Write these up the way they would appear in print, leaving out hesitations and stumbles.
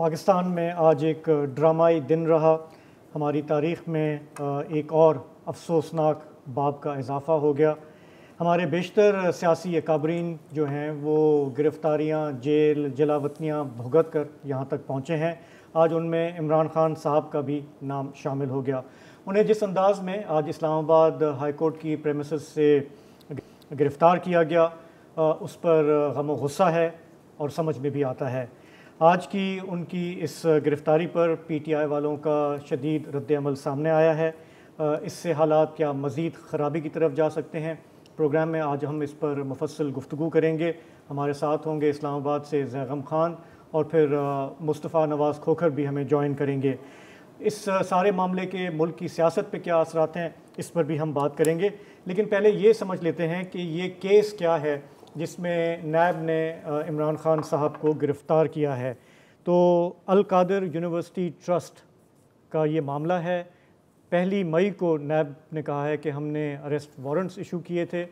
पाकिस्तान में आज एक ड्रामाई दिन रहा। हमारी तारीख़ में एक और अफसोसनाक बाब का इजाफ़ा हो गया। हमारे बेशतर सियासी अकाबरीन जो हैं वो गिरफ़्तारियाँ, जेल, जलावतनियाँ भुगत कर यहाँ तक पहुँचे हैं। आज उनमें इमरान खान साहब का भी नाम शामिल हो गया। उन्हें जिस अंदाज़ में आज इस्लामाबाद हाई कोर्ट की प्रेमिसेस से गिरफ़्तार किया गया, उस पर गम गुस्सा है और समझ में भी आता है। आज की उनकी इस गिरफ़्तारी पर पीटीआई वालों का शदीद रद्द-ए-अमल सामने आया है। इससे हालात क्या मज़ीद ख़राबी की तरफ जा सकते हैं? प्रोग्राम में आज हम इस पर मुफस्सल गुफ्तगू करेंगे। हमारे साथ होंगे इस्लामाबाद से ज़ैगम खान और फिर मुस्तफ़ा नवाज़ खोखर भी हमें जॉइन करेंगे। इस सारे मामले के मुल्क की सियासत पे क्या असरात हैं, इस पर भी हम बात करेंगे। लेकिन पहले ये समझ लेते हैं कि ये केस क्या है जिसमें नैब ने इमरान खान साहब को गिरफ़्तार किया है। तो अल कादिर यूनिवर्सिटी ट्रस्ट का ये मामला है। 1 मई को नैब ने कहा है कि हमने अरेस्ट वारंट्स इशू किए थे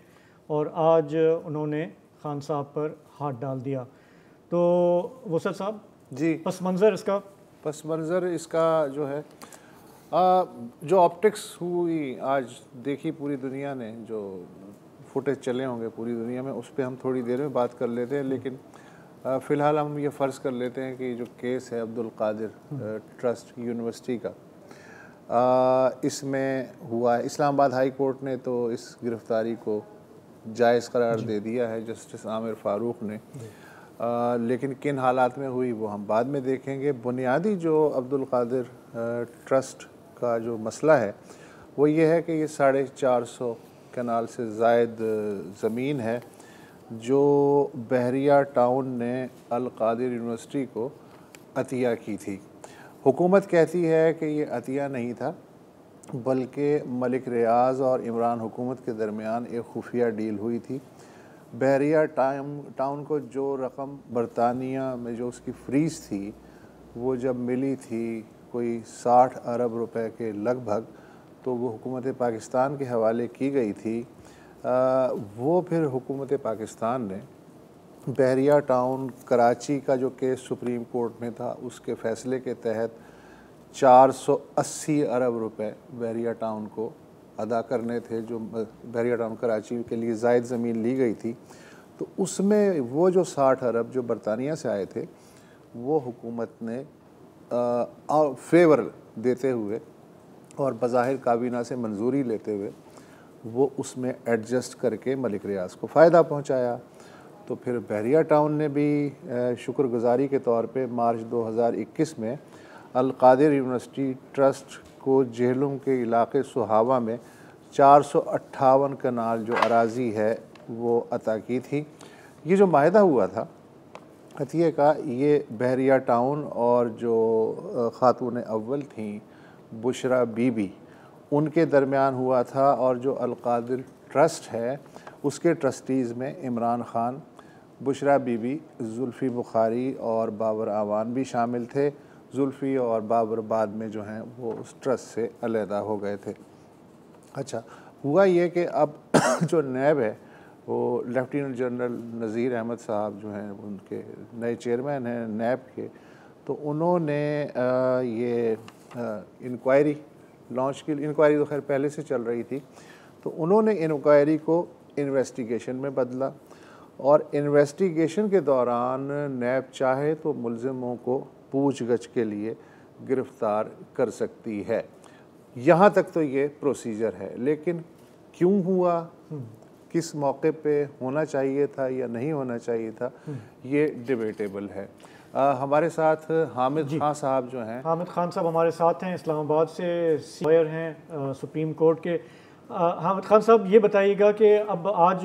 और आज उन्होंने खान साहब पर हाथ डाल दिया। तो वसर साहब जी, पस मंज़र इसका जो है जो ऑप्टिक्स हुई आज देखी पूरी दुनिया ने, जो फुटेज चले होंगे पूरी दुनिया में, उस पर हम थोड़ी देर में बात कर लेते हैं। लेकिन फ़िलहाल हम ये फ़र्ज़ कर लेते हैं कि जो केस है अब्दुल कादिर ट्रस्ट यूनिवर्सिटी का, इसमें हुआ है। इस्लामाबाद हाई कोर्ट ने तो इस गिरफ़्तारी को जायज़ करार दे दिया है, जस्टिस आमिर फ़ारूक ने। लेकिन किन हालात में हुई वो हम बाद में देखेंगे। बुनियादी जो अब्दुल कादिर ट्रस्ट का जो मसला है वो ये है कि ये 450 कनाल से ज़ायद ज़मीन है जो बहरिया टाउन ने अल कादिर यूनिवर्सिटी को अतिया की थी। हुकूमत कहती है कि ये अतिया नहीं था, बल्कि मलिक रियाज़ और इमरान हुकूमत के दरमियान एक खुफिया डील हुई थी। बहरिया टाउन को जो रकम बरतानिया में जो उसकी फ़ीस थी वो जब मिली थी कोई 60 अरब रुपए के लगभग, तो वो हुकूमत पाकिस्तान के हवाले की गई थी। वो फिर हुकूमत पाकिस्तान ने बहरिया टाउन कराची का जो केस सुप्रीम कोर्ट में था उसके फ़ैसले के तहत 480 अरब रुपए बहरिया टाउन को अदा करने थे, जो बहरिया टाउन कराची के लिए ज़ायद ज़मीन ली गई थी। तो उसमें वो जो 60 अरब जो बरतानिया से आए थे वो हुकूमत ने फेवर देते हुए और बज़ाहिर काबीना से मंजूरी लेते हुए वो उसमें एडजस्ट करके मलिक रियाज़ को फ़ायदा पहुंचाया। तो फिर बहरिया टाउन ने भी शुक्रगुजारी के तौर पे मार्च 2021 में अल कादिर यूनिवर्सिटी ट्रस्ट को जेहलुम के इलाके सुहावा में 458 कनाल जो अराज़ी है वो अता की थी। ये जो माहिदा हुआ था अतिये का, ये बहरिया टाउन और जो ख़ातून अव्वल थी बुशरा बीबी, उनके दरमियान हुआ था। और जो अल कादिर ट्रस्ट है उसके ट्रस्टीज़ में इमरान खान, बुशरा बीबी, जुल्फ़ी बुखारी और बाबर आवान भी शामिल थे। जुल्फ़ी और बाबर बाद में जो हैं वो उस ट्रस्ट से अलहदा हो गए थे। अच्छा, हुआ ये कि अब जो नैब है वो लेफ्टिनेंट जनरल नज़ीर अहमद साहब जो हैं उनके नए चेयरमैन हैं नैब के, तो उन्होंने ये इंक्वायरी लॉन्च की। इंक्वायरी तो खैर पहले से चल रही थी, तो उन्होंने इंक्वायरी को इन्वेस्टिगेशन में बदला और इन्वेस्टिगेशन के दौरान नैब चाहे तो मुलज़िमों को पूछगछ के लिए गिरफ़्तार कर सकती है। यहाँ तक तो ये प्रोसीजर है, लेकिन क्यों हुआ, किस मौके पे होना चाहिए था या नहीं होना चाहिए था, ये डिबेटेबल है। हमारे साथ हामिद खान साहब जो हैं, हामिद खान साहब हमारे साथ हैं, इस्लामाबाद से लॉयर हैं सुप्रीम कोर्ट के। हामिद खान साहब ये बताइएगा कि अब आज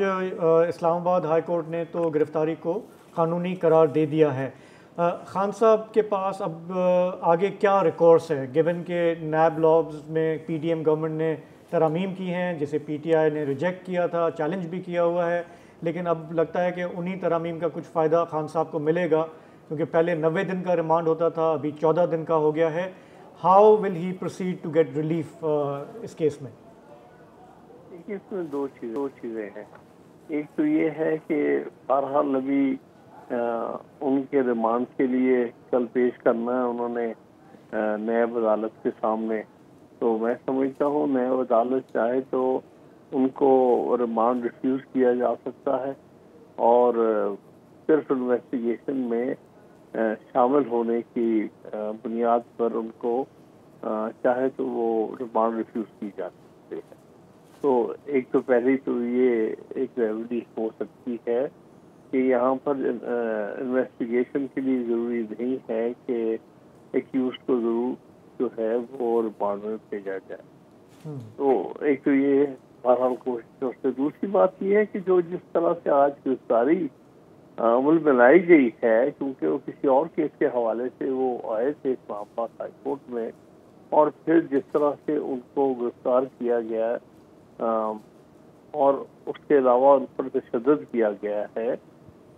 इस्लामाबाद हाई कोर्ट ने तो गिरफ़्तारी को कानूनी करार दे दिया है। खान साहब के पास अब आगे क्या रिकॉर्ड्स है, गिवन के नैब लॉज में पीडीएम गवर्नमेंट ने तरामीम की हैं जिसे पीटीआई ने रिजेक्ट किया था, चैलेंज भी किया हुआ है, लेकिन अब लगता है कि उन्हीं तरामीम का कुछ फ़ायदा खान साहब को मिलेगा, क्योंकि पहले 90 दिन का रिमांड होता था, अभी 14 दिन का हो गया है। How will he proceed to get relief इस केस में? इसमें दो चीज़ें हैं। एक तो ये है कि बहरहाल अभी उनके रिमांड के लिए कल पेश करना है उन्होंने नैब अदालत के सामने। तो मैं समझता हूँ नैब अदालत चाहे तो उनको रिमांड रिफ्यूज किया जा सकता है और सिर्फ इन्वेस्टिगेशन में शामिल होने की बुनियाद पर उनको चाहे तो वो रिमांड रिफ्यूज की जा सकती है। तो एक तो पहले तो ये एक रेमेडी हो सकती है कि यहाँ पर इन्वेस्टिगेशन के लिए ज़रूरी नहीं है कि एक्यूज को ज़रूर जो है वो रिमांड में भेजा जाए। तो एक तो ये बहरहाल कोशिश है। उससे दूसरी बात ये है कि जो जिस तरह से आज गिरफ्तारी अमल में लाई गई है, क्योंकि वो किसी और केस के हवाले से वो आए थे इस्लामाबाद हाई कोर्ट में, और फिर जिस तरह से उनको गिरफ्तार किया गया और उसके अलावा उन पर तशद्दुद किया गया है,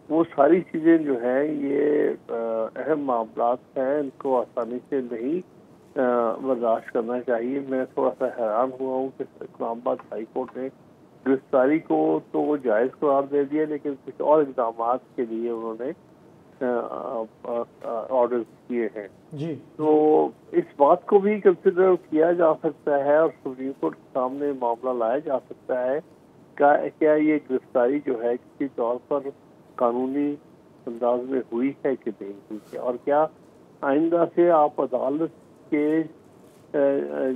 वो सारी चीज़ें जो हैं ये अहम मामलात हैं, इनको आसानी से नहीं बर्दाश्त करना चाहिए। मैं थोड़ा सा हैरान हुआ हूँ कि इस्लामाबाद हाई कोर्ट ने गिरफ्तारी को तो वो जायज़ करार दे दिया, लेकिन कुछ और इक़दाम के लिए उन्होंने ऑर्डर किए हैं। जी। तो इस बात को भी कंसिडर किया जा सकता है और सुप्रीम कोर्ट के सामने मामला लाया जा सकता है क्या ये गिरफ्तारी जो है किसी तौर पर कानूनी अंदाज में हुई है कि नहीं हुई है, और क्या आइंदा से आप अदालत के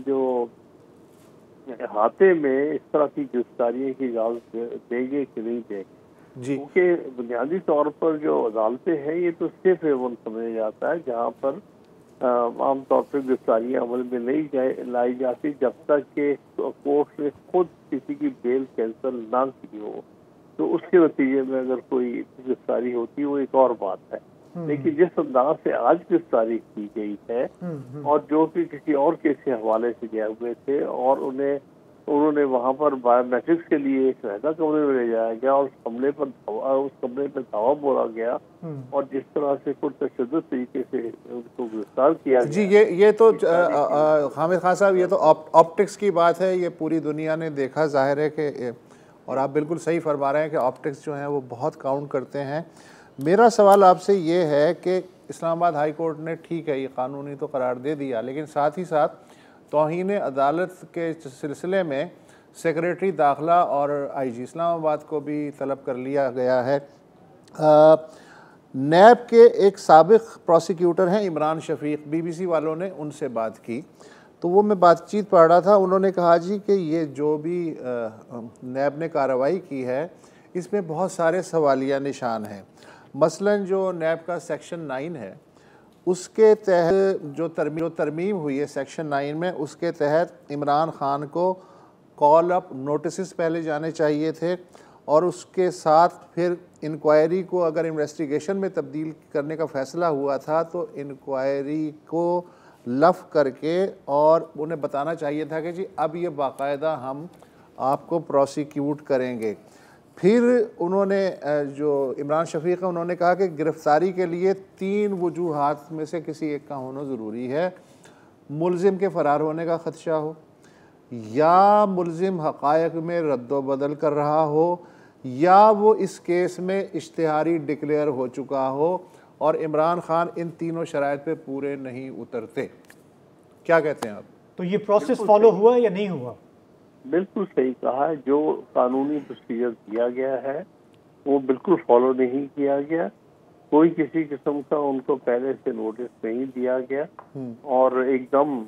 जो अहाते में इस तरह की गिरफ्तारियों की इजाज़त देंगे कि नहीं देंगे। क्योंकि बुनियादी तौर पर जो अदालतें हैं ये तो सिर्फ एवन समझा जाता है जहाँ पर आमतौर पर गिरफ्तारियाँ अमल में नहीं लाई जाती जब तक कि कोर्ट ने खुद किसी की बेल कैंसिल ना की हो। तो उसके नतीजे में अगर कोई गिरफ्तारी होती है वो एक और बात है, लेकिन जिस अंदाज से आज गिरफ्तारी की गई है और जो कि किसी और केस के हवाले से गए हुए थे और उन्होंने वहां पर बायोमेट्रिक्स के लिए एक रहता कमरे में ले जाया गया और उस कमरे में धावा बोला गया और जिस तरह से कुछ तशद्दुद तरीके से उनको गिरफ्तार किया जी गया। ये तो हामिद खान साहब, ये तो ऑप्टिक्स की बात है, ये पूरी दुनिया ने देखा जाहिर है कि, और आप बिल्कुल सही फरमा रहे हैं कि ऑप्टिक्स जो हैं वो बहुत काउंट करते हैं। मेरा सवाल आपसे ये है कि इस्लामाबाद हाई कोर्ट ने ठीक है ये कानूनी तो करार दे दिया, लेकिन साथ ही साथ तौहीन अदालत के सिलसिले में सेक्रेटरी दाखिला और आईजी इस्लामाबाद को भी तलब कर लिया गया है। नैब के एक साबिक प्रोसिक्यूटर हैं इमरान शफीक, बीबीसी वालों ने उनसे बात की तो वो मैं बातचीत पढ़ रहा था, उन्होंने कहा जी कि ये जो भी नैब ने कार्रवाई की है इसमें बहुत सारे सवालिया निशान हैं। मसलन जो नैब का सेक्शन 9 है उसके तहत जो तरमीम हुई है सेक्शन 9 में, उसके तहत इमरान खान को कॉल अप नोटिस पहले जाने चाहिए थे और उसके साथ फिर इंक्वायरी को अगर इन्वेस्टिगेशन में तब्दील करने का फ़ैसला हुआ था तो इंक्वायरी को लफ करके और उन्हें बताना चाहिए था कि जी अब ये बाकायदा हम आपको प्रोसिक्यूट करेंगे। फिर उन्होंने जो इमरान शफीक है उन्होंने कहा कि गिरफ्तारी के लिए 3 वजूहात में से किसी एक का होना ज़रूरी है। मुलजिम के फ़रार होने का ख़दशा हो, या मुलजिम हक़ायक़ में रद्दोबदल कर रहा हो, या वो इस केस में इश्तिहारी डिक्लेयर हो चुका हो और इमरान खान इन तीनों शराइत पे पूरे नहीं उतरते। क्या कहते हैं आप? तो ये प्रोसेस फॉलो हुआ या नहीं हुआ? बिल्कुल सही कहा है। जो कानूनी प्रोसीजर दिया गया है वो बिल्कुल फॉलो नहीं किया गया। कोई किसी किस्म का उनको पहले से नोटिस नहीं दिया गया और एकदम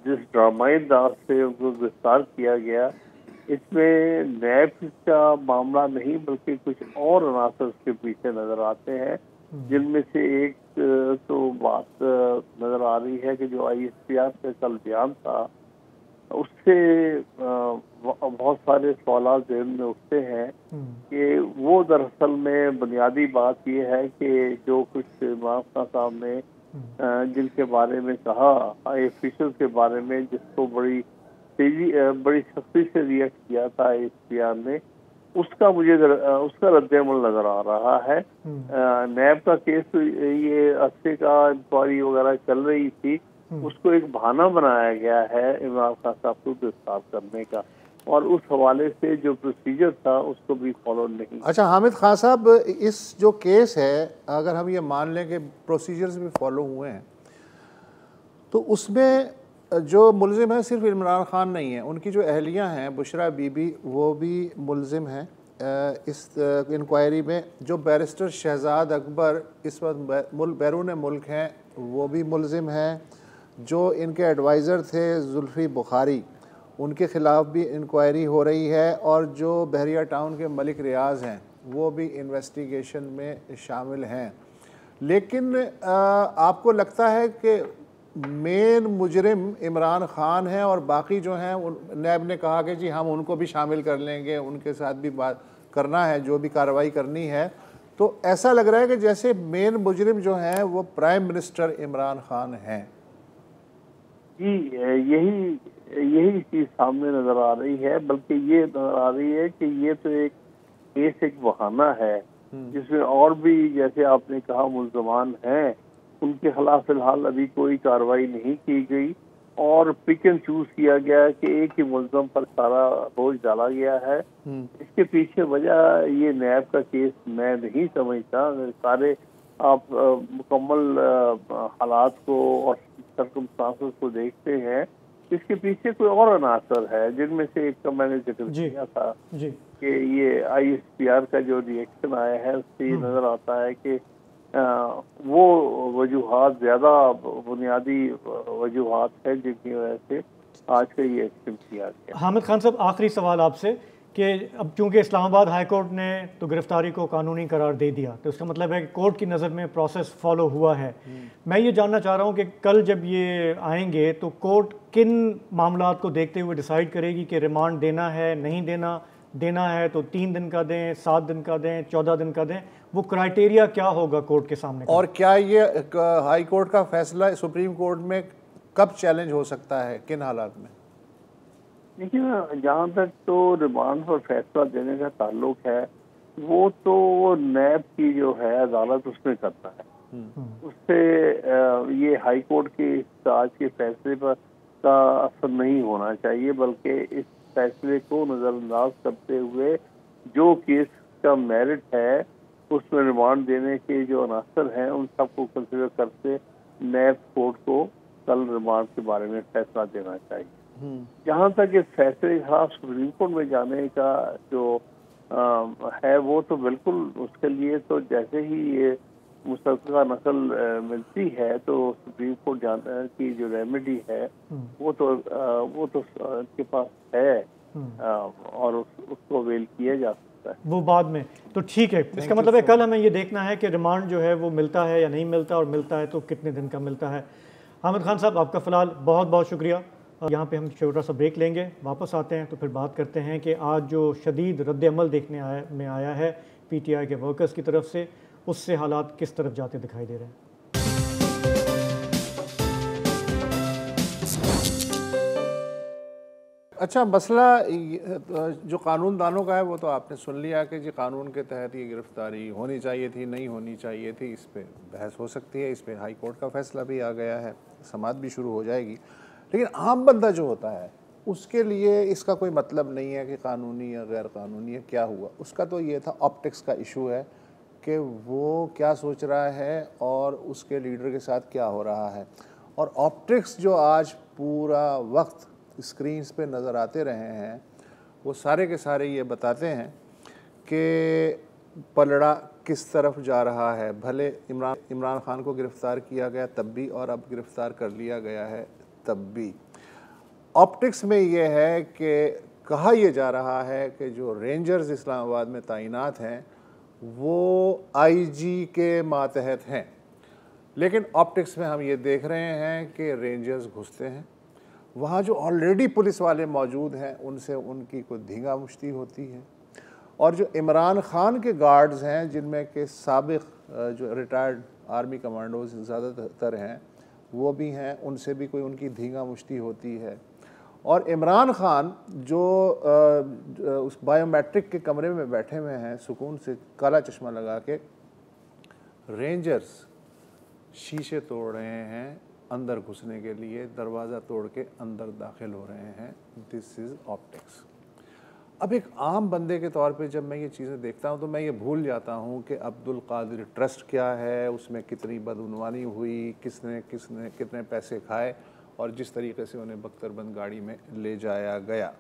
जिस ड्रामाई अंदाज से उनको गिरफ्तार किया गया, इसमें नैब का मामला नहीं बल्कि कुछ और अनासर उसके पीछे नजर आते हैं, जिनमें से एक तो बात नजर आ रही है कि जो ISPR का कल बयान था उससे बहुत सारे सवाल ज़हन में उठते हैं कि वो दरअसल में बुनियादी बात ये है कि जो कुछ इमरान खान साहब ने जिनके बारे में कहा ऑफिशियल के बारे में, जिसको बड़ी सख्ती से रिएक्ट किया था ISPR ने, उसका रद्द-ए-अमल नजर आ रहा है। नैब का केस तो ये अस्से का इंक्वायरी वगैरह चल रही थी, उसको एक बहाना बनाया गया है इमरान खान साहब को गिरफ्तार करने का। और उस हवाले से जो प्रोसीजर था उसको भी फॉलो नहीं। अच्छा हामिद खान साहब, इस जो केस है, अगर हम ये मान लें कि प्रोसीजर्स भी फॉलो हुए हैं, तो उसमें जो मुलजिम है सिर्फ इमरान खान नहीं है, उनकी जो अहलियाँ हैं बुशरा बीबी वो भी मुलजिम हैं इस इंक्वायरी में। जो बैरिस्टर शहजाद अकबर इस वक्त बैरून मुल्क हैं वो भी मुलजिम हैं। जो इनके एडवाइज़र थे जुल्फ़ी बुखारी, उनके ख़िलाफ़ भी इंक्वायरी हो रही है। और जो बहरिया टाउन के मलिक रियाज़ हैं वो भी इन्वेस्टिगेशन में शामिल हैं। लेकिन आपको लगता है कि मेन मुजरिम इमरान खान है और बाकी जो हैं नैब ने कहा कि जी हम उनको भी शामिल कर लेंगे, उनके साथ भी बात करना है, जो भी कार्रवाई करनी है। तो ऐसा लग रहा है कि जैसे मेन मुजरिम जो हैं वो प्राइम मिनिस्टर इमरान खान हैं। जी, यही चीज सामने नजर आ रही है। बल्कि ये नजर आ रही है कि ये तो एक बहाना है जिसमें और भी, जैसे आपने कहा, मुल्जमान हैं, उनके खिलाफ फिलहाल अभी कोई कार्रवाई नहीं की गई और पिक एंड चूज किया गया कि एक ही मुल्जम पर सारा बोझ डाला गया है। इसके पीछे वजह ये नैब का केस मैं नहीं समझता। सारे आप मुकम्मल हालात को और सर्कमस्टांसेस को देखते हैं, इसके पीछे कोई और अनासर है, जिनमें से एक का मैंने जिक्र किया था कि ये ISPR का जो रिएक्शन आया है उससे ये नजर आता है कि वो वजूहात ज्यादा बुनियादी वजूहात है जिनकी वजह से आज का ये एक्शन किया गया। हामिद खान साहब, आखिरी सवाल आपसे कि अब चूंकि इस्लामाबाद हाई कोर्ट ने तो गिरफ्तारी को कानूनी करार दे दिया, तो इसका मतलब है कि कोर्ट की नज़र में प्रोसेस फॉलो हुआ है। मैं ये जानना चाह रहा हूँ कि कल जब ये आएंगे तो कोर्ट किन मामलात को देखते हुए डिसाइड करेगी कि रिमांड देना है, नहीं देना है तो 3 दिन का दें, 7 दिन का दें, 14 दिन का दें? वो क्राइटेरिया क्या होगा कोर्ट के सामने? और क्या ये हाई कोर्ट का फैसला सुप्रीम कोर्ट में कब चैलेंज हो सकता है, किन हालात में? देखिए ना, जहाँ तक तो रिमांड पर फैसला देने का ताल्लुक है, वो तो नैब की जो है अदालत उसमें करता है। उससे ये हाई कोर्ट के आज के फैसले पर का असर नहीं होना चाहिए, बल्कि इस फैसले को नज़रअंदाज करते हुए जो केस का मेरिट है उसमें रिमांड देने के जो अनासर हैं उन सबको कंसिडर करते नैब कोर्ट को कल रिमांड के बारे में फैसला देना चाहिए। जहाँ तक इस फैसले के खिलाफ सुप्रीम कोर्ट में जाने का जो है, वो तो बिल्कुल उसके लिए तो जैसे ही ये मुस्तक़िल नकल मिलती है तो सुप्रीम कोर्ट जाने की जो रेमेडी है वो तो इनके पास है और उसको अवेल किया जा सकता है। वो बाद में तो ठीक है। इसका मतलब है कल हमें ये देखना है कि रिमांड जो है वो मिलता है या नहीं मिलता, और मिलता है तो कितने दिन का मिलता है। हामिद खान साहब, आपका फ़िलहाल बहुत बहुत शुक्रिया। यहाँ पे हम छोटा सा ब्रेक लेंगे, वापस आते हैं तो फिर बात करते हैं कि आज जो शदीद रद्द-ए-अमल देखने आया है PTI के वर्कर्स की तरफ से, उससे हालात किस तरफ जाते दिखाई दे रहे हैं। अच्छा, मसला जो कानूनदानों का है वो तो आपने सुन लिया कि जी कानून के तहत ये गिरफ्तारी होनी चाहिए थी, नहीं होनी चाहिए थी। इस पर बहस हो सकती है, इस पर हाई कोर्ट का फैसला भी आ गया है, समाअत भी शुरू हो जाएगी। लेकिन आम बंदा जो होता है उसके लिए इसका कोई मतलब नहीं है कि कानूनी या गैर कानूनी है, क्या हुआ। उसका तो ये था, ऑप्टिक्स का इशू है कि वो क्या सोच रहा है और उसके लीडर के साथ क्या हो रहा है। और ऑप्टिक्स जो आज पूरा वक्त स्क्रीन्स पे नज़र आते रहे हैं, वो सारे के सारे ये बताते हैं कि पलड़ा किस तरफ जा रहा है। भले इमरान खान को गिरफ़्तार किया गया तब भी, और अब गिरफ़्तार कर लिया गया है तब भी। ऑप्टिक्स में ये है कि कहा यह जा रहा है कि जो रेंजर्स इस्लामाबाद में तैनात हैं वो IG के मातहत हैं, लेकिन ऑप्टिक्स में हम ये देख रहे हैं कि रेंजर्स घुसते हैं, वहाँ जो ऑलरेडी पुलिस वाले मौजूद हैं उनसे उनकी कोई धींगा मुश्ती होती है। और जो इमरान खान के गार्ड्स हैं, जिनमें के साबिक जो रिटायर्ड आर्मी कमांडोज ज़्यादातर हैं वो भी हैं, उनसे भी कोई उनकी धींगा मुश्ती होती है। और इमरान खान जो उस बायोमेट्रिक के कमरे में बैठे हुए हैं सुकून से, काला चश्मा लगा के, रेंजर्स शीशे तोड़ रहे हैं अंदर घुसने के लिए, दरवाज़ा तोड़ के अंदर दाखिल हो रहे हैं। This is optics. अब एक आम बंदे के तौर पे जब मैं ये चीज़ें देखता हूँ तो मैं ये भूल जाता हूँ कि अब्दुल कादिर ट्रस्ट क्या है, उसमें कितनी बदउनवानी हुई, किसने किसने कितने पैसे खाए और जिस तरीके से उन्हें बख्तरबंद गाड़ी में ले जाया गया।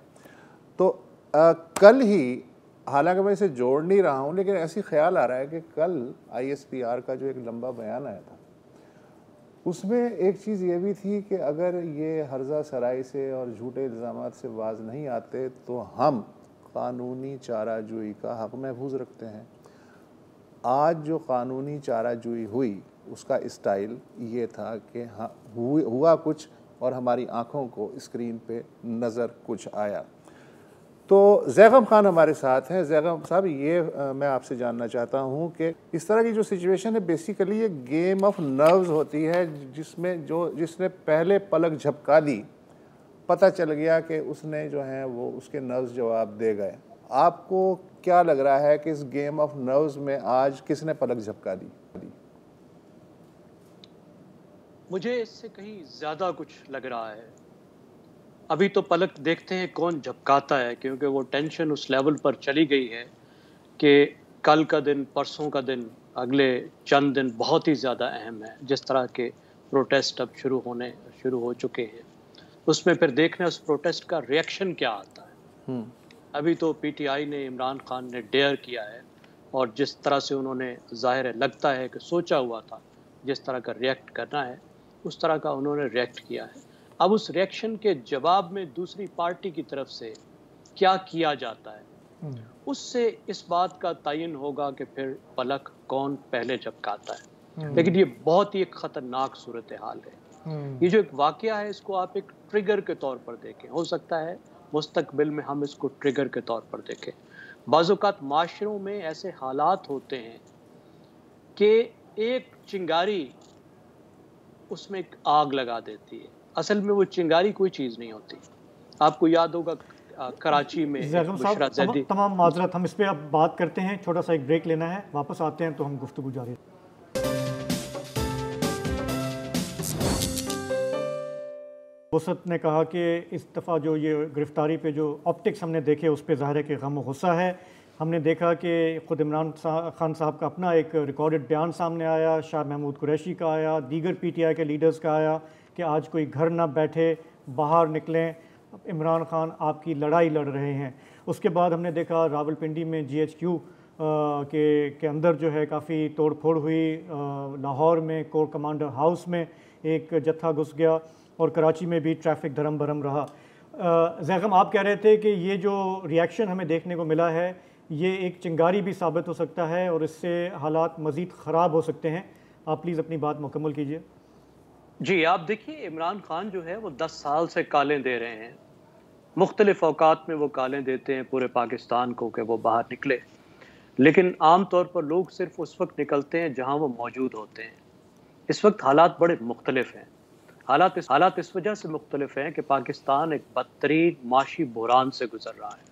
तो कल ही, हालांकि मैं इसे जोड़ नहीं रहा हूँ, लेकिन ऐसी ख्याल आ रहा है कि कल ISPR का जो एक लंबा बयान आया था उसमें एक चीज़ ये भी थी कि अगर ये हर्जा सराई से और झूठे इल्ज़ामात से बाज नहीं आते तो हम कानूनी चाराजोई का हक महफूज रखते हैं। आज जो कानूनी चाराजोई हुई उसका स्टाइल ये था कि हाँ हुआ कुछ और हमारी आंखों को स्क्रीन पे नज़र कुछ आया। तो ज़ैगम खान हमारे साथ हैं। ज़ैगम साहब, ये मैं आपसे जानना चाहता हूँ कि इस तरह की जो सिचुएशन है बेसिकली ये गेम ऑफ नर्व्स होती है, जिसमें जिसने पहले पलक झपका दी पता चल गया कि उसने जो है वो उसके नर्व्स जवाब दे गए। आपको क्या लग रहा है कि इस गेम ऑफ नर्व्स में आज किसने पलक झपका दी? मुझे इससे कहीं ज़्यादा कुछ लग रहा है। अभी तो पलक देखते हैं कौन झपकाता है, क्योंकि वो टेंशन उस लेवल पर चली गई है कि कल का दिन, परसों का दिन, अगले चंद दिन बहुत ही ज़्यादा अहम है। जिस तरह के प्रोटेस्ट अब शुरू हो चुके हैं, उसमें फिर देखना उस प्रोटेस्ट का रिएक्शन क्या आता है। अभी तो PTI ने, इमरान खान ने डेयर किया है और जिस तरह से उन्होंने, ज़ाहिर है लगता है कि सोचा हुआ था जिस तरह का रिएक्ट करना है उस तरह का उन्होंने रिएक्ट किया है। अब उस रिएक्शन के जवाब में दूसरी पार्टी की तरफ से क्या किया जाता है, उससे इस बात का तयन होगा कि फिर पलक कौन पहले झपकाता है। लेकिन ये बहुत ही एक ख़तरनाक सूरत हाल है। ये जो एक वाक़या है इसको आप एक ट्रिगर के तौर पर देखें। हो सकता है मुस्तकबिल में हम इसको ट्रिगर के तौर पर देखें। बाज़-औक़ात माशरों में ऐसे हालात होते हैं कि एक चिंगारी उसमें एक आग लगा देती है। असल में वो चिंगारी कोई चीज़ नहीं होती। आपको याद होगा कराची में बुशरा ज़ैदी। तमाम माजरत, हम इस पर अब बात करते हैं, छोटा सा एक ब्रेक लेना है, वापस आते हैं तो हम गुफ्तगू जारी। वसत ने कहा कि इस दफ़ा जो ये गिरफ़्तारी पे जो ऑप्टिक्स हमने देखे उस पर ज़ाहिर है कि गम गुस्सा है। हमने देखा कि ख़ुद इमरान खान साहब का अपना एक रिकॉर्डेड बयान सामने आया, शाह महमूद कुरैशी का आया, दीगर PTI के लीडर्स का आया कि आज कोई घर ना बैठे, बाहर निकलें, इमरान खान आपकी लड़ाई लड़ रहे हैं। उसके बाद हमने देखा रावलपिंडी में GHQ के अंदर जो है काफ़ी तोड़ फोड़ हुई। लाहौर में कोर कमांडर हाउस में एक जत्था घुस गया और कराची में भी ट्रैफिक धर्म भरम रहा। ज़ैगम, आप कह रहे थे कि ये जो रिएक्शन हमें देखने को मिला है ये एक चिंगारी भी साबित हो सकता है और इससे हालात मज़ीद ख़राब हो सकते हैं। आप प्लीज़ अपनी बात मुकम्मल कीजिए। जी, आप देखिए, इमरान खान जो है वो 10 साल से कालें दे रहे हैं। मुख्तलिफ़ औकात में वो कालें देते हैं पूरे पाकिस्तान को कि वो बाहर निकले, लेकिन आम तौर पर लोग सिर्फ उस वक्त निकलते हैं जहां वो मौजूद होते हैं। इस वक्त हालात बड़े मुख्तलिफ हैं। हालात इस वजह से मुख्तलिफ हैं कि पाकिस्तान एक बदतरीन माशी बहरान से गुजर रहा है।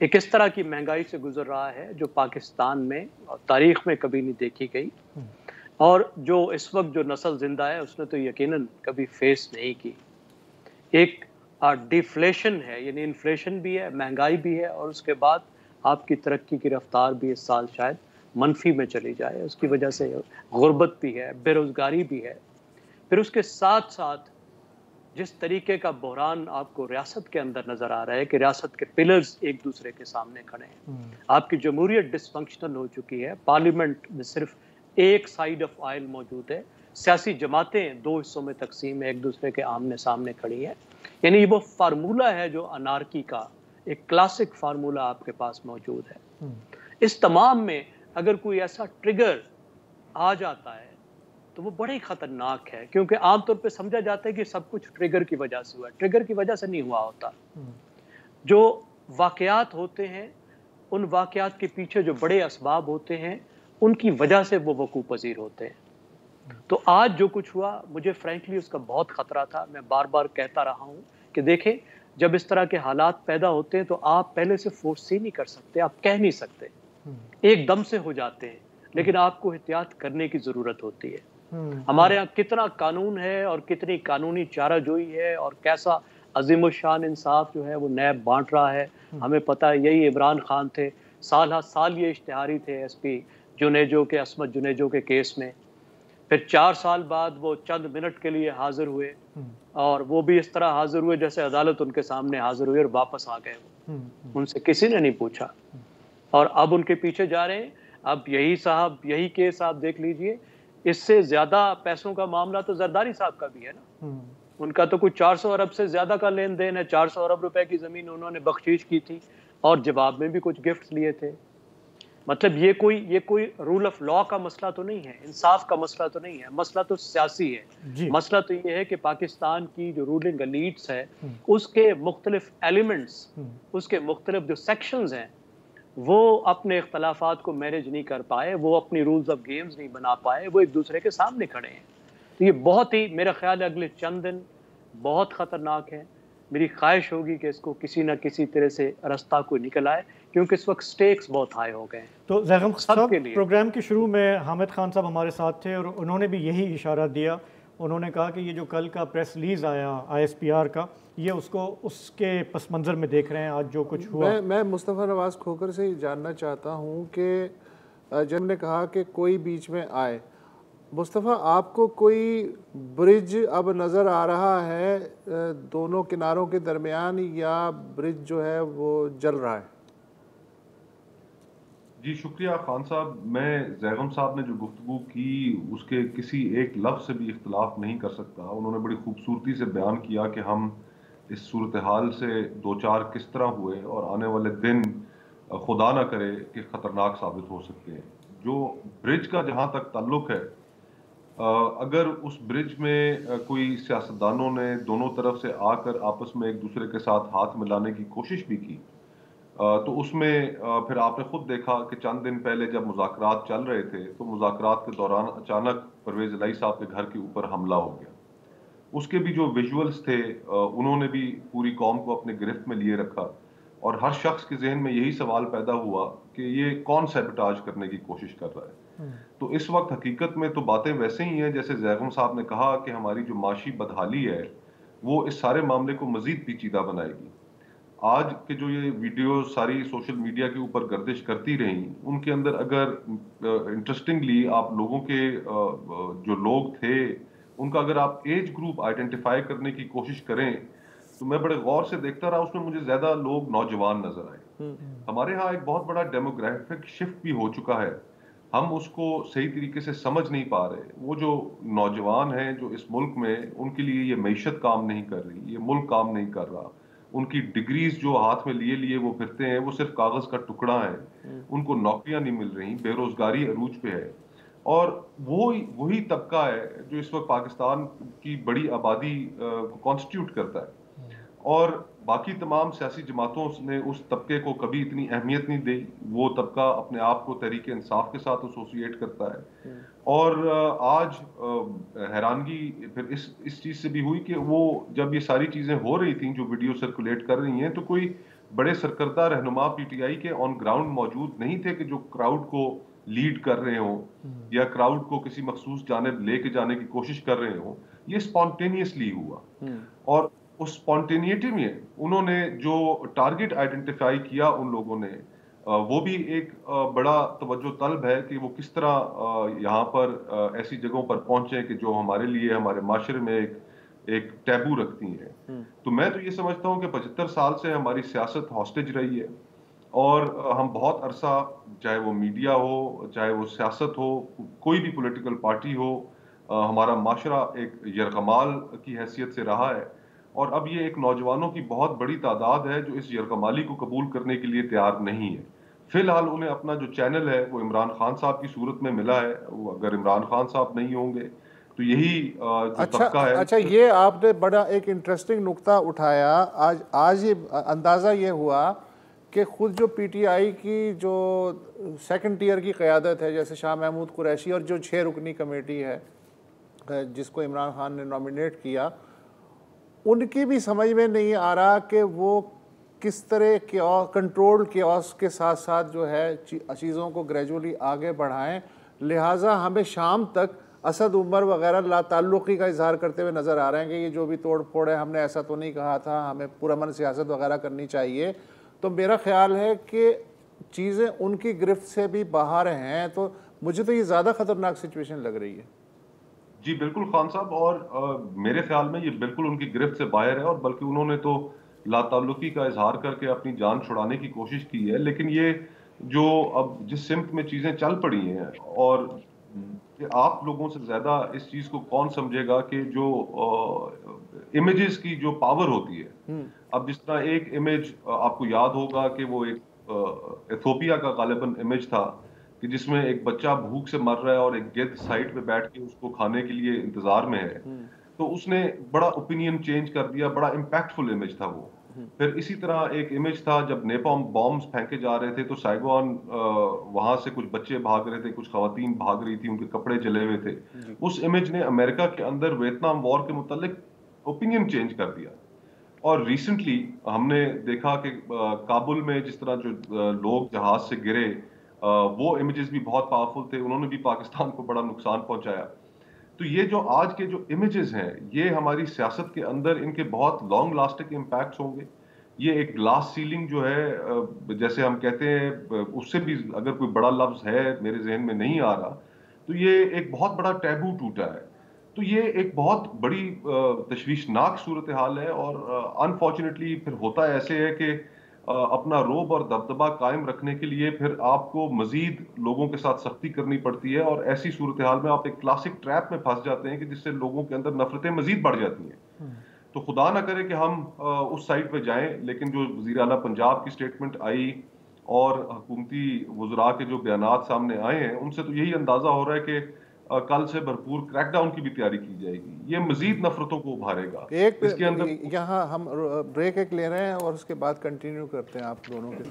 एक इस तरह की महंगाई से गुजर रहा है जो पाकिस्तान में और तारीख़ में कभी नहीं देखी गई, और जो इस वक्त जो नस्ल जिंदा है उसने तो यकीनन कभी फेस नहीं की। एक डिफ्लेशन है, यानी इन्फ्लेशन भी है, महंगाई भी है, और उसके बाद आपकी तरक्की की रफ्तार भी इस साल शायद मनफी में चली जाए। उसकी वजह से गुर्बत भी है, बेरोज़गारी भी है। फिर उसके साथ साथ जिस तरीके का बहरान आपको रियासत के अंदर नज़र आ रहा है कि रियासत के पिलर्स एक दूसरे के सामने खड़े हैं। आपकी जमहूरियत डिसफंक्शनल हो चुकी है। पार्लियामेंट में सिर्फ एक साइड ऑफ आयल मौजूद है। सियासी जमातें दो हिस्सों में तकसीम है, एक दूसरे के आमने सामने खड़ी है। यानी वो फार्मूला है जो अनार्की का, एक क्लासिक फार्मूला आपके पास मौजूद है। इस तमाम में अगर कोई ऐसा ट्रिगर आ जाता है तो वो बड़े ख़तरनाक है, क्योंकि आमतौर पे समझा जाता है कि सब कुछ ट्रिगर की वजह से हुआ है। ट्रिगर की वजह से नहीं हुआ होता। जो वाक़यात होते हैं, उन वाक़यात के पीछे जो बड़े असबाब होते हैं, उनकी वजह से वो वकूफ़ पज़ीर होते हैं। तो आज जो कुछ हुआ, मुझे फ्रैंकली उसका बहुत ख़तरा था। मैं बार बार कहता रहा हूँ कि देखें, जब इस तरह के हालात पैदा होते हैं तो आप पहले से फोर्स नहीं कर सकते, आप कह नहीं सकते, एकदम से हो जाते हैं, लेकिन आपको एहतियात करने की ज़रूरत होती है। हमारे यहाँ कितना कानून है और कितनी कानूनी चाराजोई है और कैसा अजीमुशान इंसाफ जो है वो नैब बांट रहा है। हमें पता है यही इमरान खान थे, साल हर साल ये इश्तिहारी थे एसपी जुनेजो के, असमत जुनेजो के केस में। फिर 4 साल बाद वो चंद मिनट के लिए हाजिर हुए और वो भी इस तरह हाजिर हुए जैसे अदालत उनके सामने हाजिर हुई और वापस आ गए। उनसे किसी ने नहीं पूछा और अब उनके पीछे जा रहे हैं। अब यही केस आप देख लीजिए, इससे ज्यादा पैसों का मामला तो जरदारी साहब का भी है ना। उनका तो कुछ 400 अरब से ज्यादा का लेन देन है। 400 अरब रुपए की जमीन उन्होंने बख्शीश की थी और जवाब में भी कुछ गिफ्ट लिए थे। मतलब ये कोई रूल ऑफ लॉ का मसला तो नहीं है, इंसाफ का मसला तो नहीं है, मसला तो सियासी है। मसला तो ये है कि पाकिस्तान की जो रूलिंग एलीट्स है उसके मुख्तलिफ एलिमेंट्स, उसके मुख्तलिफ जो सेक्शंस हैं, वो अपने इख्तलाफात को मैनेज नहीं कर पाए, वो अपनी रूल्स ऑफ गेम्स नहीं बना पाए, वो एक दूसरे के सामने खड़े हैं। तो ये बहुत ही, मेरा ख्याल है अगले चंद दिन बहुत ख़तरनाक है। मेरी ख्वाहिश होगी कि इसको किसी न किसी तरह से रास्ता कोई निकल आए, क्योंकि इस वक्त स्टेक्स बहुत हाई हो गए हैं। तो ज़ैगम साहब, प्रोग्राम के शुरू में हामिद खान साहब हमारे साथ थे और उन्होंने भी यही इशारा दिया। उन्होंने कहा कि ये जो कल का प्रेस रिलीज़ आया ISPR का, ये उसके पस मंज़र में देख रहे हैं आज जो कुछ हुआ। मैं मुस्तफ़ा नवाज़ खोखर से जानना चाहता हूँ कि जब ने कहा कि कोई बीच में आए, मुस्तफ़ा आपको कोई ब्रिज अब नज़र आ रहा है दोनों किनारों के दरमियान, या ब्रिज जो है वो जल रहा है? जी शुक्रिया खान साहब। मैं ज़ैगम साहब ने जो गुफ्तगू की उसके किसी एक लफ्ज़ से भी इख्तलाफ नहीं कर सकता। उन्होंने बड़ी खूबसूरती से बयान किया कि हम इस सूरत हाल से दो चार किस तरह हुए और आने वाले दिन खुदा ना करे कि ख़तरनाक साबित हो सकते हैं। जो ब्रिज का जहाँ तक ताल्लुक़ है, अगर उस ब्रिज में कोई सियासतदानों ने दोनों तरफ से आकर आपस में एक दूसरे के साथ हाथ मिलाने की कोशिश भी की, तो उसमें फिर आपने खुद देखा कि चंद दिन पहले जब मुज़ाकरात चल रहे थे तो मुज़ाकरात के दौरान अचानक परवेज़ इलाही साहब के घर के ऊपर हमला हो गया। उसके भी जो विजुअल्स थे उन्होंने भी पूरी कौम को अपने गिरफ्त में लिए रखा और हर शख्स के जहन में यही सवाल पैदा हुआ कि ये कौन सैबोटाज करने की कोशिश कर रहा है। तो इस वक्त हकीकत में तो बातें वैसे ही हैं जैसे ज़ैगम साहब ने कहा कि हमारी जो माशी बदहाली है वो इस सारे मामले को मज़ीद पेचीदा बनाएगी। आज के जो ये वीडियो सारी सोशल मीडिया के ऊपर गर्दिश करती रही, उनके अंदर अगर इंटरेस्टिंगली आप लोगों के जो लोग थे उनका अगर आप एज ग्रुप आइडेंटिफाई करने की कोशिश करें तो मैं बड़े गौर से देखता रहा, उसमें मुझे ज्यादा लोग नौजवान नजर आए। हमारे यहाँ एक बहुत बड़ा डेमोग्राफिक शिफ्ट भी हो चुका है, हम उसको सही तरीके से समझ नहीं पा रहे। वो जो नौजवान हैं जो इस मुल्क में, उनके लिए ये मईशत काम नहीं कर रही, ये मुल्क काम नहीं कर रहा। उनकी डिग्रीज जो हाथ में लिए लिए वो फिरते हैं वो सिर्फ कागज का टुकड़ा है, उनको नौकरियां नहीं मिल रही, बेरोजगारी अरूज पे है। और वही तबका है जो इस वक्त पाकिस्तान की बड़ी आबादी को कॉन्स्टिट्यूट करता है। और बाकी तमाम सियासी जमातों ने उस तबके को कभी इतनी अहमियत नहीं दी। वो तबका अपने आप को तहरीक इंसाफ के साथ एसोसिएट करता है। और आज हैरानगी फिर इस चीज़ से भी हुई कि वो जब ये सारी चीज़ें हो रही थी, जो वीडियो सर्कुलेट कर रही हैं, तो कोई बड़े सरकर्दा रहनुमा PTI के ऑन ग्राउंड मौजूद नहीं थे कि जो क्राउड को लीड कर रहे हो या क्राउड को किसी मखसूस जानिब लेके जाने की कोशिश कर रहे हो। ये स्पॉन्टेनियसली हुआ और उस स्पॉन्टेनिटी में उन्होंने जो टारगेट आइडेंटिफाई किया उन लोगों ने, वो भी एक बड़ा तवज्जो तलब है कि वो किस तरह यहाँ पर ऐसी जगहों पर पहुंचे कि जो हमारे लिए, हमारे माशरे में एक टैबू रखती हैं। तो मैं तो ये समझता हूँ कि 75 साल से हमारी सियासत हॉस्टेज रही है और हम बहुत अरसा, चाहे वो मीडिया हो, चाहे वो सियासत हो, कोई भी पॉलिटिकल पार्टी हो, हमारा माशरा एक यरगमाल की हैसियत से रहा है। और अब ये एक नौजवानों की बहुत बड़ी तादाद है जो इस यरगमाली को कबूल करने के लिए तैयार नहीं है। फिलहाल उन्हें अपना जो चैनल है वो इमरान खान साहब की सूरत में मिला है। वो अगर इमरान खान साहब नहीं होंगे तो यही जो तबका है। अच्छा, ये आपने बड़ा एक इंटरेस्टिंग नुक्ता उठाया। आज ये अंदाज़ा ये हुआ कि खुद जो PTI की जो सेकंड टियर की क़यादत है, जैसे शाह महमूद कुरैशी और जो 6 रुकनी कमेटी है जिसको इमरान खान ने नॉमिनेट किया, उनकी भी समझ में नहीं आ रहा कि वो किस तरह के कंट्रोल केओस के साथ साथ जो है चीज़ों को ग्रेजुअली आगे बढ़ाएं। लिहाजा हमें शाम तक असद उमर वगैरह लाताल्लुक़ी का इजहार करते हुए नज़र आ रहे हैं कि ये जो भी तोड़ फोड़ है, हमने ऐसा तो नहीं कहा था, हमें पुरअमन सियासत वगैरह करनी चाहिए। तो मेरा ख्याल है कि चीज़ें उनकी गिरफ्त से भी बाहर हैं, तो मुझे तो ये ज़्यादा ख़तरनाक सिचुएशन लग रही है। जी बिल्कुल खान साहब, और मेरे ख्याल में ये बिल्कुल उनकी गिरफ्त से बाहर है, और बल्कि उन्होंने तो लाताल्लुकी का इजहार करके अपनी जान छुड़ाने की कोशिश की है। लेकिन ये जो अब जिस सिमत में चीज़ें चल पड़ी हैं, और कि आप लोगों से ज़्यादा इस चीज़ को कौन समझेगा कि जो इमेजेस की जो पावर होती है, अब जिस तरह एक इमेज आपको याद होगा कि वो एक इथोपिया का गालिबन इमेज था कि जिसमें एक बच्चा भूख से मर रहा है और एक गिद्ध साइड पे बैठ के उसको खाने के लिए इंतजार में है, तो उसने बड़ा ओपिनियन चेंज कर दिया, बड़ा इम्पैक्टफुल इमेज था वो। फिर इसी तरह एक इमेज था जब नेपॉम बॉम्ब्स फेंके जा रहे थे, तो साइगोन वहां से कुछ बच्चे भाग रहे थे, कुछ खवातीन भाग रही थी, उनके कपड़े जले हुए थे। उस इमेज ने अमेरिका के अंदर वियतनाम वॉर के मुतालिक ओपिनियन चेंज कर दिया। और रिसेंटली हमने देखा कि काबुल में जिस तरह जो लोग जहाज से गिरे, वो इमेजेस भी बहुत पावरफुल थे, उन्होंने भी पाकिस्तान को बड़ा नुकसान पहुंचाया। तो ये जो आज के जो इमेजेस हैं, ये हमारी सियासत के अंदर इनके बहुत लॉन्ग लास्टिंग इम्पैक्ट्स होंगे। ये एक ग्लास सीलिंग जो है, जैसे हम कहते हैं, उससे भी अगर कोई बड़ा लफ्ज है मेरे जहन में नहीं आ रहा, तो ये एक बहुत बड़ा टैबू टूटा है। तो ये एक बहुत बड़ी तशवीशनाक सूरत हाल है, और अनफॉर्चुनेटली फिर होता ऐसे है कि अपना रोब और दबदबा कायम रखने के लिए फिर आपको मजीद लोगों के साथ सख्ती करनी पड़ती है, और ऐसी सूरत हाल में आप एक क्लासिक ट्रैप में फंस जाते हैं कि जिससे लोगों के अंदर नफरतें मजीद बढ़ जाती हैं। तो खुदा ना करे कि हम उस साइड पे जाएं, लेकिन जो वज़ीर आला पंजाब की स्टेटमेंट आई और हुकूमती वज़रा के जो बयानात सामने आए हैं, उनसे तो यही अंदाजा हो रहा है कि कल से भरपूर क्रैकडाउन की भी तैयारी की जाएगी। ये मजीद नफरतों को उभारेगा। एक इसके अंदर यहाँ हम ब्रेक एक ले रहे हैं और उसके बाद कंटिन्यू करते हैं आप दोनों के।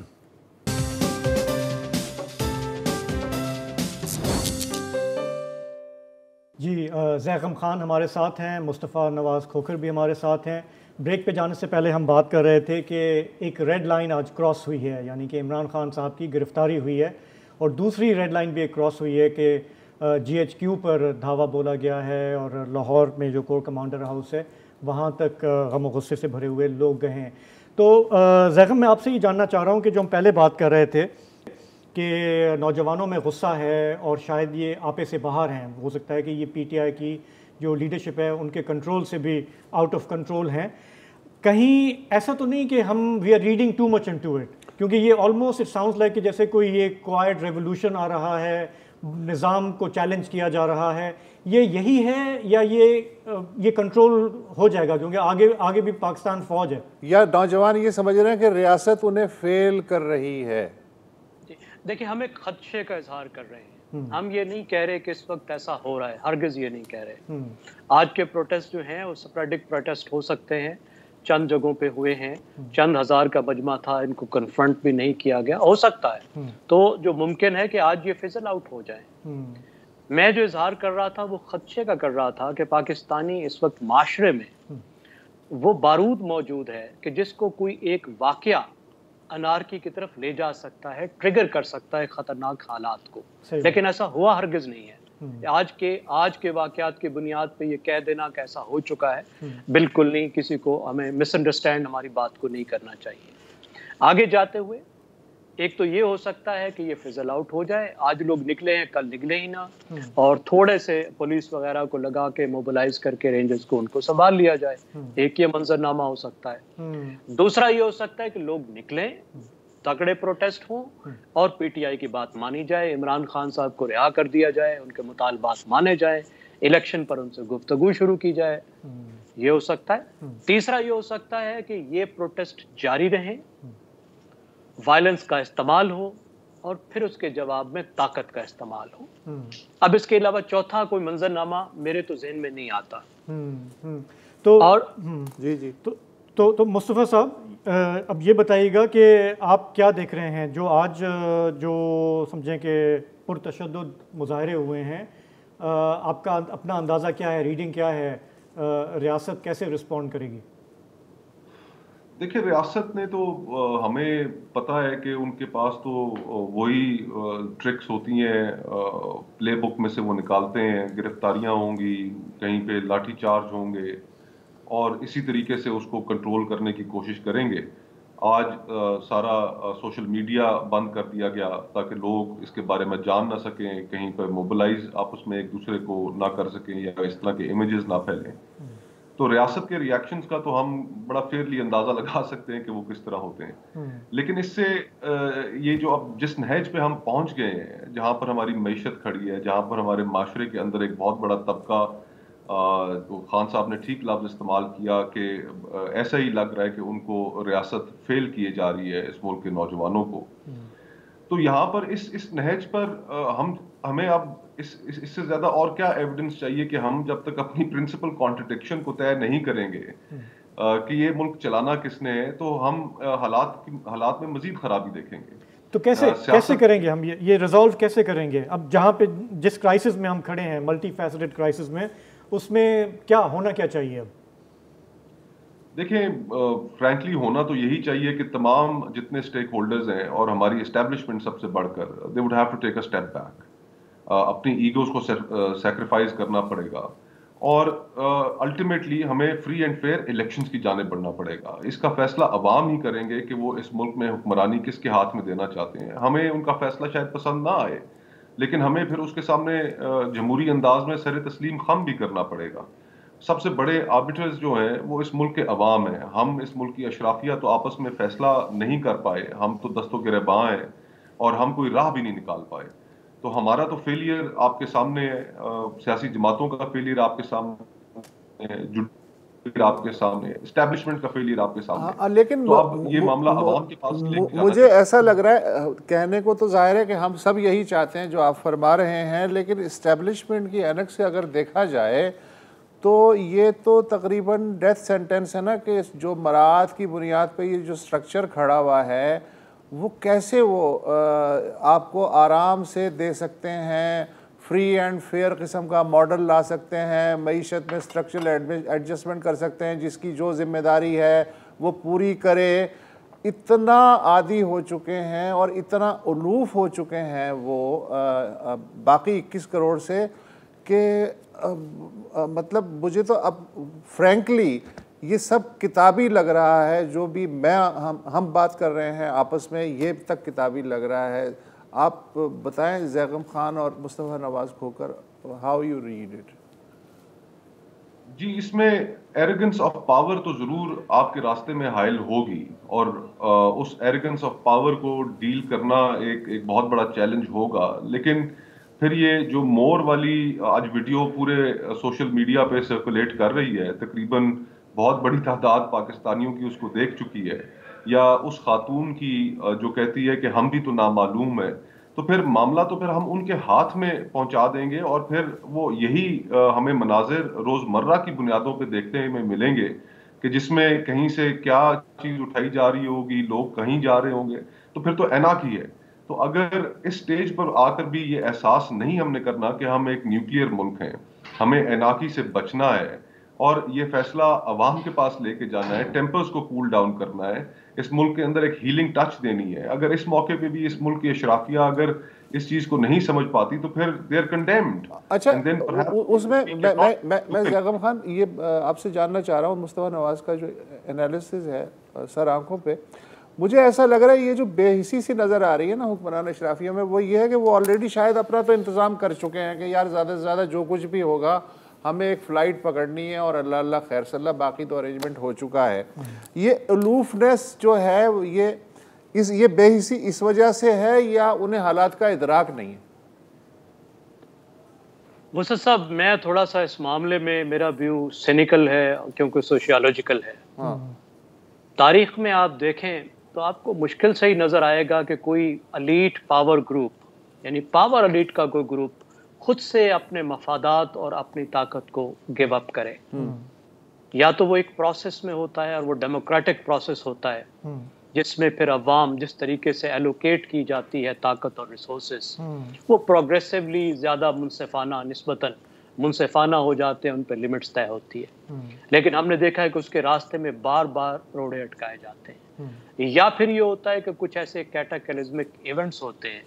जी, ज़ैग़म खान हमारे साथ हैं, मुस्तफ़ा नवाज़ खोखर भी हमारे साथ हैं। ब्रेक पे जाने से पहले हम बात कर रहे थे कि एक रेड लाइन आज क्रॉस हुई है, यानी कि इमरान खान साहब की गिरफ़्तारी हुई है, और दूसरी रेड लाइन भी एक क्रॉस हुई है कि GHQ पर धावा बोला गया है, और लाहौर में जो कोर कमांडर हाउस है वहाँ तक गम गुस्से से भरे हुए लोग गए हैं। तो ज़ैग़म, मैं आपसे ये जानना चाह रहा हूँ कि जो हम पहले बात कर रहे थे कि नौजवानों में गुस्सा है और शायद ये आपे से बाहर हैं, हो सकता है कि ये PTI की जो लीडरशिप है उनके कंट्रोल से भी आउट ऑफ कंट्रोल हैं, कहीं ऐसा तो नहीं कि हम we are reading too much into it? क्योंकि ये ऑलमोस्ट इट साउंड्स लाइक कि जैसे कोई ये क्वाइट रेवोल्यूशन आ रहा है, निज़ाम को चैलेंज किया जा रहा है। ये यही है या ये कंट्रोल हो जाएगा क्योंकि आगे भी पाकिस्तान फौज है? या नौजवान ये समझ रहे हैं कि रियासत उन्हें फेल कर रही है? देखिए, हम एक खदशे का इजहार कर रहे हैं। हम ये नहीं कह रहे कि इस वक्त ऐसा हो रहा है, हरगिज़ ये नहीं कह रहे। आज के प्रोटेस्ट जो हैं वो स्पोरेडिक प्रोटेस्ट हो सकते हैं, चंद जगहों पे हुए हैं, चंद हज़ार का मजमा था, इनको कन्फ्रंट भी नहीं किया गया, हो सकता है। तो जो मुमकिन है कि आज ये फिजल आउट हो जाए। मैं जो इजहार कर रहा था वो खदशे का कर रहा था कि पाकिस्तानी इस वक्त माशरे में वो बारूद मौजूद है कि जिसको कोई एक वाकया अनारकी की तरफ ले जा सकता है, ट्रिगर कर सकता है खतरनाक हालात को। लेकिन ऐसा हुआ हरगिज़ नहीं है। आज के वाकयात की बुनियाद पे ये कह देना कि ऐसा हो चुका है, बिल्कुल नहीं। किसी को हमें मिसअंडरस्टैंड हमारी बात को नहीं करना चाहिए। आगे जाते हुए एक तो ये हो सकता है कि ये फिजल आउट हो जाए, आज लोग निकले हैं कल निकले ही ना, और थोड़े से पुलिस वगैरह को लगा के मोबिलाइज करके रेंजर्स को उनको संभाल लिया जाए। एक ये मंजरनामा हो सकता है। दूसरा ये हो सकता है कि लोग निकलें, तगड़े प्रोटेस्ट हों और PTI की बात मानी जाए, इमरान खान साहब को रिहा कर दिया जाए, उनके मुतालबात माने जाए, इलेक्शन पर उनसे गुफ्तगू शुरू की जाए। ये हो सकता है। तीसरा ये हो सकता है कि ये प्रोटेस्ट जारी रहें, वायलेंस का इस्तेमाल हो और फिर उसके जवाब में ताकत का इस्तेमाल हो। अब इसके अलावा चौथा कोई मंजरनामा मेरे तो जहन में नहीं आता। तो और जी तो मुस्तफ़ा साहब, अब ये बताइएगा कि आप क्या देख रहे हैं जो आज जो समझें कि पुरतशद्दुद मुजाहरे हुए हैं, आपका अपना अंदाज़ा क्या है, रीडिंग क्या है, रियासत कैसे रिस्पॉन्ड करेगी? देखिए, रियासत ने तो हमें पता है कि उनके पास तो वही ट्रिक्स होती हैं, प्ले बुक में से वो निकालते हैं, गिरफ्तारियां होंगी, कहीं पे लाठीचार्ज होंगे और इसी तरीके से उसको कंट्रोल करने की कोशिश करेंगे। आज सारा सोशल मीडिया बंद कर दिया गया ताकि लोग इसके बारे में जान ना सकें, कहीं पर मोबिलाइज आपस में एक दूसरे को ना कर सकें या इस तरह के इमेजेस ना फैलें। तो रियासत के रिएक्शंस का तो हम बड़ा फेयरली अंदाजा लगा सकते हैं कि वो किस तरह होते हैं। लेकिन इससे ये जो अब जिस नहज पे हम पहुंच गए हैं, जहां पर हमारी मईशत खड़ी है, जहां पर हमारे माशरे के अंदर एक बहुत बड़ा तबका, तो खान साहब ने ठीक लफ्ज इस्तेमाल किया कि ऐसा ही लग रहा है कि उनको रियासत फेल किए जा रही है इस मुल्क के नौजवानों को। तो यहाँ पर इस नहज पर हमें अब इससे ज्यादा और क्या एविडेंस चाहिए कि हम जब तक अपनी प्रिंसिपल कॉन्ट्रडिक्शन को तय नहीं करेंगे कि ये मुल्क चलाना किसने है, तो हम हालात में मजीद खराबी देखेंगे। तो कैसे करेंगे हम ये रिजॉल्व कैसे करेंगे? अब जहाँ पे जिस क्राइसिस में हम खड़े हैं, मल्टी फैसेटेड क्राइसिस में, उसमें क्या होना क्या चाहिए अब? देखिए, फ्रैंकली होना तो यही चाहिए कि तमाम जितने स्टेक होल्डर्स हैं और हमारी एस्टेब्लिशमेंट सबसे बढ़कर, they would have to take a step back. अपनी ईगोज को सैक्रिफाइस करना पड़ेगा और अल्टीमेटली हमें फ्री एंड फेयर इलेक्शंस की जाने बढ़ना पड़ेगा। इसका फैसला अवाम ही करेंगे कि वो इस मुल्क में हुक्मरानी किसके हाथ में देना चाहते हैं। हमें उनका फैसला शायद पसंद ना आए, लेकिन हमें फिर उसके सामने जमहूरी अंदाज में सर तस्लीम खम भी करना पड़ेगा। सबसे बड़े आर्बिटर्स जो हैं वो इस मुल्क के अवाम हैं। हम इस मुल्क की अशराफिया तो आपस में फैसला नहीं कर पाए, हम तो दस्तों के रहबां हैं और हम कोई राह भी नहीं निकाल पाए। तो हमारा तो फेलियर आपके सामने है, सियासी जमातों का फेलियर आपके सामने है, जुडिशरी आपके सामने है, एस्टेब्लिशमेंट का फेलियर आपके सामने है। लेकिन तो अब ये मामला अवाम के पास मुझे ऐसा लग रहा है, कहने को तो जाहिर है कि हम सब यही चाहते हैं जो आप फरमा रहे हैं, लेकिन एस्टेब्लिशमेंट की ऐनक से अगर देखा जाए तो ये तो तकरीबन डेथ सेंटेंस है ना, कि जो मराद की बुनियाद पे ये जो स्ट्रक्चर खड़ा हुआ है वो कैसे वो आपको आराम से दे सकते हैं, फ्री एंड फेयर किस्म का मॉडल ला सकते हैं, मईशत में स्ट्रक्चरल एडजस्टमेंट कर सकते हैं, जिसकी जो जिम्मेदारी है वो पूरी करे। इतना आदी हो चुके हैं और इतना उलूफ हो चुके हैं वो बाकी 21 करोड़ से कि मतलब मुझे तो अब फ्रैंकली ये सब किताबी लग रहा है। जो भी हम बात कर रहे हैं आपस में, ये तक किताबी लग रहा है। आप बताएं ज़ैगम खान और मुस्तफ़ा नवाज़ खोकर, हाउ यू रीड इट? जी, इसमें एरोगेंस ऑफ पावर तो ज़रूर आपके रास्ते में हाइल होगी और उस एरोगेंस ऑफ पावर को डील करना एक बहुत बड़ा चैलेंज होगा। लेकिन फिर ये जो मोर वाली आज वीडियो पूरे सोशल मीडिया पे सर्कुलेट कर रही है, तकरीबन बहुत बड़ी तादाद पाकिस्तानियों की उसको देख चुकी है, या उस खातून की जो कहती है कि हम भी तो नामालूम है, तो फिर मामला तो फिर हम उनके हाथ में पहुंचा देंगे और फिर वो यही हमें मनाजिर रोजमर्रा की बुनियादों पे देखने में मिलेंगे कि जिसमें कहीं से क्या चीज उठाई जा रही होगी, लोग कहीं जा रहे होंगे, तो फिर तो एनार्की है। तो अगर इस स्टेज पर आकर भी ये एहसास नहीं हमने करना कि हम एक न्यूक्लियर मुल्क हैं, हमें एनार्की से बचना है और ये फैसला अवाम के पास लेके जाना है, टेम्पर्स को कूल डाउन करना है, इस मुल्क के अंदर एक हीलिंग टच देनी है। अगर इस मौके पे भी इस मुल्क की अशराफिया अगर इस चीज को नहीं समझ पाती तो फिर दे आर कंडेम्ड। अच्छा, उसमें मैं ज़ैगम खान ये आपसे जानना चाह रहा हूँ, मुस्तफ़ा नवाज़ का जो एनालिसिस है सर आंखों पे, मुझे ऐसा लग रहा है ये जो बेहिसी सी नज़र आ रही है ना हुक्मरान अशराफिया में, वो ये है कि वो ऑलरेडी शायद अपना तो इंतज़ाम कर चुके हैं कि यार ज़्यादा से ज़्यादा जो कुछ भी होगा हमें एक फ़्लाइट पकड़नी है और अल्लाह अल्लाह खैर सल्ला, बाकी तो अरेंजमेंट हो चुका है। ये अलूफनेस जो है ये बेहिसी इस वजह से है या उन्हें हालात का इदराक नहीं है? मुसद साहब, मैं थोड़ा सा इस मामले में मेरा व्यू सिनिकल है क्योंकि सोशियोलॉजिकल है। तारीख में आप देखें तो आपको मुश्किल से ही नज़र आएगा कि कोई अलीट पावर ग्रुप, यानी पावर अलीट का कोई ग्रुप खुद से अपने मफादात और अपनी ताकत को गिव अप करे। या तो वो एक प्रोसेस में होता है और वो डेमोक्रेटिक प्रोसेस होता है जिसमें फिर अवाम जिस तरीके से एलोकेट की जाती है ताकत और रिसोर्सेस, वो प्रोग्रेसिवली ज़्यादा मुनसिफाना निस्बतन मुनसिफाना हो जाते हैं, उन पर लिमिट्स तय होती है। लेकिन हमने देखा है कि उसके रास्ते में बार बार रोड़े अटकाए जाते हैं। या फिर ये होता है कि कुछ ऐसे कैटाक्लिज्मिक इवेंट्स होते हैं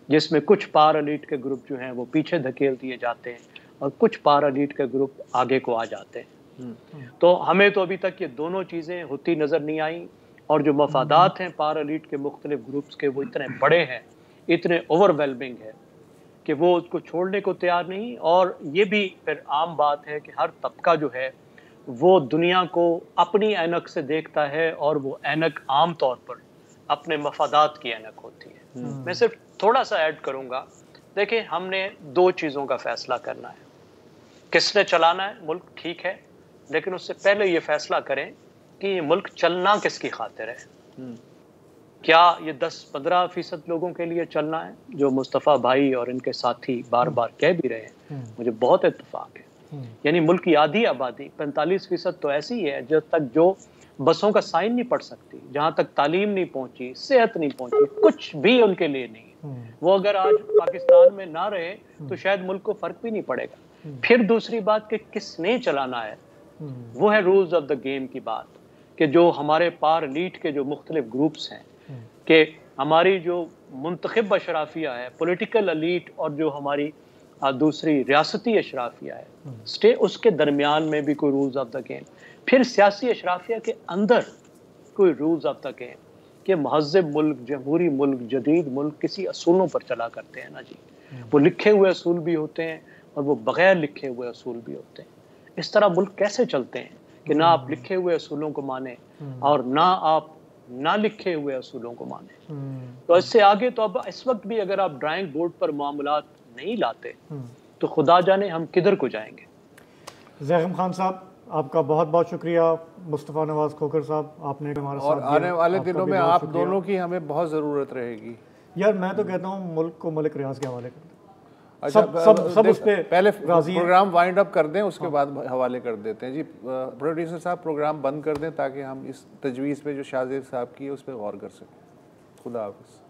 जिसमें कुछ पार एलीट के ग्रुप जो हैं वो पीछे धकेल दिए जाते हैं और कुछ पार एलीट के ग्रुप आगे को आ जाते हैं। तो हमें तो अभी तक ये दोनों चीज़ें होती नज़र नहीं आई, और जो मफादात हैं पार एलीट के मुख्तलिफ ग्रुप्स के, वो इतने बड़े हैं, इतने ओवरवेलमिंग है कि वो उसको छोड़ने को तैयार नहीं। और ये भी फिर आम बात है कि हर तबका जो है वो दुनिया को अपनी ऐनक से देखता है, और वो ऐनक आम तौर पर अपने मफादात की ऐनक होती है। मैं सिर्फ थोड़ा सा ऐड करूँगा। देखिए, हमने दो चीज़ों का फैसला करना है। किसने चलाना है मुल्क, ठीक है, लेकिन उससे पहले ये फैसला करें कि ये मुल्क चलना किसकी खातिर है। क्या ये 10-15% लोगों के लिए चलना है, जो मुस्तफ़ा भाई और इनके साथी बार बार कह भी रहे हैं, मुझे बहुत इत्तेफाक है। यानी मुल्क की आधी आबादी 45% तो ऐसी है जब तक जो बसों का साइन नहीं पढ़ सकती, जहाँ तक तालीम नहीं पहुँची, सेहत नहीं पहुँची, कुछ भी उनके लिए नहीं। वो अगर आज पाकिस्तान में ना रहे तो शायद मुल्क को फ़र्क भी नहीं पड़ेगा। फिर दूसरी बात कि किसने चलाना है, वो है रूल्स ऑफ द गेम की बात, कि जो हमारे पार एलीट के जो मुख्तलिफ ग्रुप्स हैं, कि हमारी जो मुंतखब अशराफिया है, पॉलिटिकल एलीट, और जो हमारी दूसरी रियासती अशराफिया है, उसके दरमियान में भी कोई रूल्स ऑफ द गेम, फिर सियासी अशराफिया के अंदर कोई रूल्स ऑफ द गेम, कि महज़ब मुल्क, जमहूरी मुल्क, जदीद मुल्क किसी असूलों पर चला करते हैं ना जी। वो लिखे हुए असूल भी होते हैं और वो बगैर लिखे हुए असूल भी होते हैं। इस तरह मुल्क कैसे चलते हैं कि ना आप लिखे हुए असूलों को माने और ना आप ना लिखे हुए असूलों को माने। तो इससे आगे तो अब इस वक्त भी अगर आप ड्राइंग बोर्ड पर मामलात नहीं लाते तो खुदा जाने हम किधर को जाएंगे। ज़ैगम खान साहब, आपका बहुत बहुत शुक्रिया। मुस्तफ़ा नवाज खोखर साहब, आपने हमारे साथ, और आने वाले दिनों में आप दोनों की हमें बहुत ज़रूरत रहेगी। यार मैं तो कहता हूँ मुल्क को मलिक रियाज के हवाले कर दें। अच्छा, सब उस पे पहले प्रोग्राम वाइंड अप कर दें, उसके बाद हवाले कर देते हैं जी। प्रोड्यूसर साहब प्रोग्राम बंद कर दें ताकि हम इस तजवीज़ पे जो शाहजेब साहब की है उस पर गौर कर सकें। खुदा हाफ़िज़।